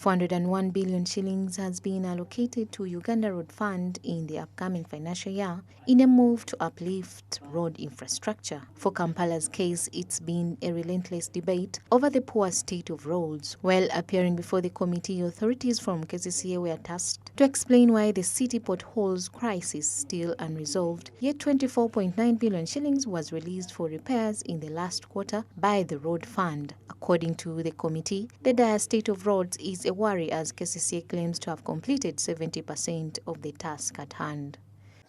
401 billion shillings has been allocated to Uganda Road Fund in the upcoming financial year in a move to uplift road infrastructure. For Kampala's case, it's been a relentless debate over the poor state of roads. While appearing before the committee, authorities from Kcca'S were tasked to explain why the city potholes crisis is still unresolved, yet 24.9 billion shillings was released for repairs in the last quarter by the Road Fund. According to the committee, the dire state of roads is a worry as Kcca'S claims to have completed 70% of the task at hand.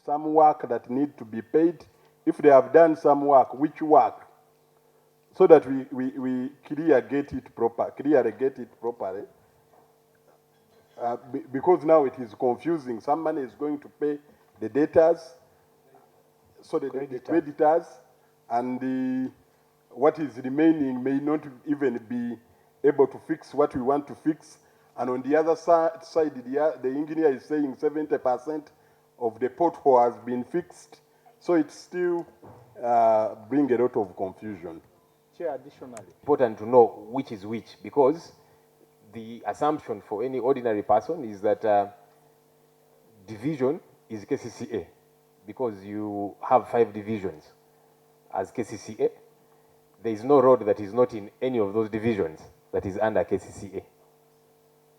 Some work that need to be paid, if they have done some work, which work? So that we clearly get it properly. Because now it is confusing. Some money is going to pay the debtors, so the creditors, and what is remaining may not even be able to fix what we want to fix. And on the other side, the engineer is saying 70% of the pothole has been fixed. So it still brings a lot of confusion. Chair, additionally, important to know which is which, because the assumption for any ordinary person is that division is Kcca'S, because you have 5 divisions as Kcca'S. There is no road that is not in any of those divisions that is under Kcca'S.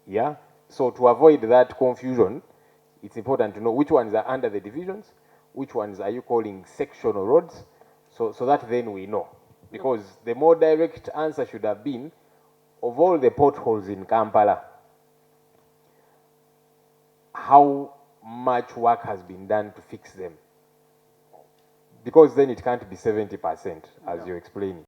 Yeah? So to avoid that confusion, it's important to know which ones are under the divisions, which ones are you calling sectional roads, so that then we know. Because the more direct answer should have been, of all the potholes in Kampala, how much work has been done to fix them? Because then it can't be 70%, as you're explaining.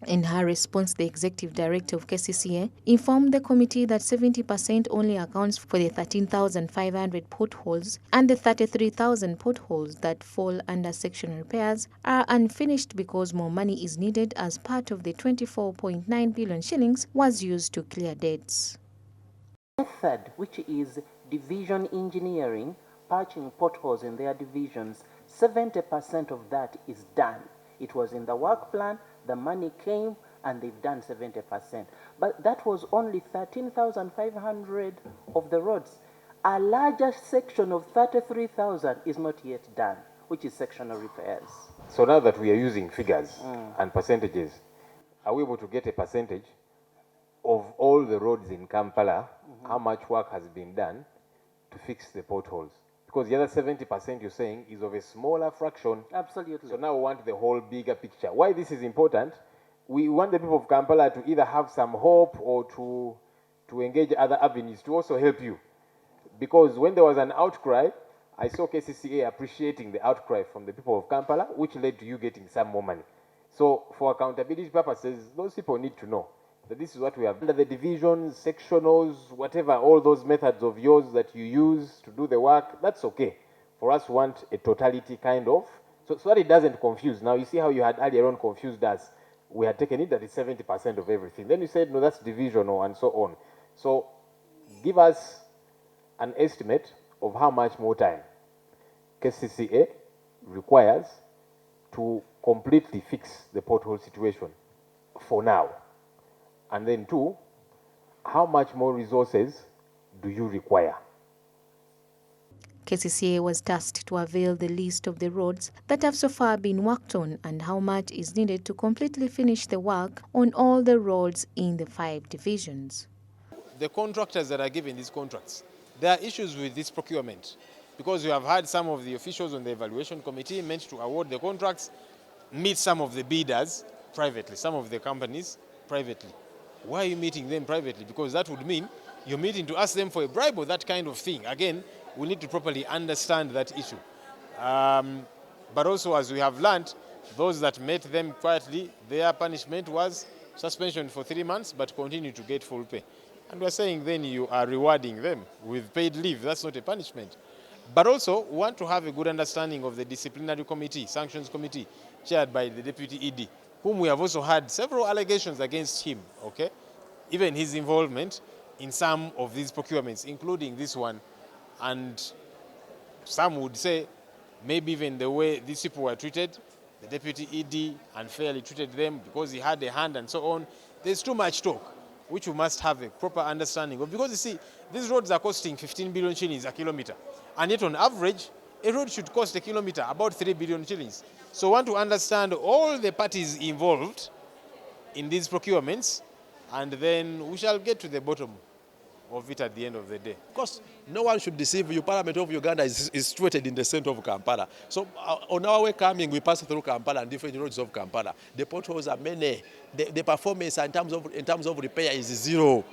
In her response, the executive director of Kcca'S informed the committee that 70% only accounts for the 13,500 potholes, and the 33,000 potholes that fall under sectional repairs are unfinished because more money is needed as part of the 24.9 billion shillings was used to clear debts. Method, which is division engineering, patching potholes in their divisions, 70% of that is done. It was in the work plan, the money came, and they've done 70%. But that was only 13,500 of the roads. A larger section of 33,000 is not yet done, which is sectional repairs. So now that we are using figures and percentages, are we able to get a percentage of all the roads in Kampala, how much work has been done to fix the potholes? Because the other 70% you're saying is of a smaller fraction. Absolutely. So now we want the whole bigger picture. Why this is important, we want the people of Kampala to either have some hope or to engage other avenues to also help you. Because when there was an outcry, I saw Kcca'S appreciating the outcry from the people of Kampala, which led to you getting some more money. So for accountability purposes, those people need to know that this is what we have under the divisions, sectionals, whatever, all those methods of yours that you use to do the work, that's okay. For us, we want a totality kind of, so that it doesn't confuse. Now, you see how you had earlier on confused us. We had taken it that it's 70% of everything. Then you said, no, that's divisional and so on. So give us an estimate of how much more time Kcca'S requires to completely fix the pothole situation for now. And then 2, how much more resources do you require? Kcca'S was tasked to avail the list of the roads that have so far been worked on and how much is needed to completely finish the work on all the roads in the 5 divisions. The contractors that are given these contracts, there are issues with this procurement because we have had some of the officials on the evaluation committee meant to award the contracts meet some of the bidders privately, some of the companies privately. Why are you meeting them privately? Because that would mean you're meeting to ask them for a bribe or that kind of thing. Again, we need to properly understand that issue. But also, as we have learned, those that met them quietly, their punishment was suspension for 3 months, but continue to get full pay. And we're saying then you are rewarding them with paid leave. That's not a punishment. But also, we want to have a good understanding of the disciplinary committee, sanctions committee, chaired by the deputy ED, whom we have also had several allegations against him, okay? Even his involvement in some of these procurements, including this one. And some would say maybe even the way these people were treated, the deputy ED unfairly treated them because he had a hand and so on. There's too much talk. which we must have a proper understanding of. Because you see, these roads are costing 15 billion shillings a kilometer. And yet on average, a road should cost a kilometer about 3 billion shillings. So we want to understand all the parties involved in these procurements, and then we shall get to the bottom of it at the end of the day. Of course, no one should deceive you. Parliament of Uganda is situated in the center of Kampala. So on our way coming, we pass through Kampala and different roads of Kampala. The potholes are many. The performance in terms of repair is zero.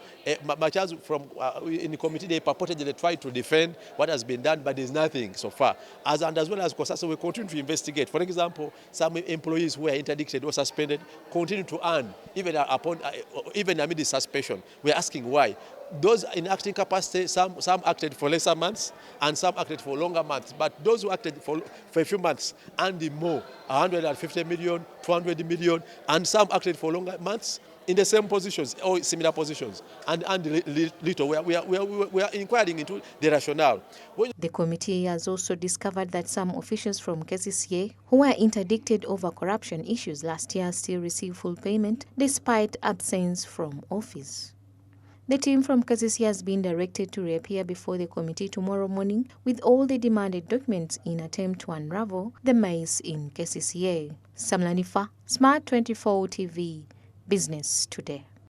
Much as from in the committee, they purportedly try to defend what has been done, but there's nothing so far. As well as Kcca'S, we continue to investigate. For example, some employees who are interdicted or suspended continue to earn even amid the suspension. We're asking why. Those in acting capacity, some acted for lesser months and some acted for longer months. But those who acted for a few months earned more, 150 million, 200 million, and some acted for longer months in the same positions or similar positions. And little, we are inquiring into the rationale. The committee has also discovered that some officials from Kcca'S who were interdicted over corruption issues last year still receive full payment despite absence from office. The team from Kcca'S has been directed to reappear before the committee tomorrow morning with all the demanded documents in attempt to unravel the maze in Kcca'S. Smart24 TV, Business Today.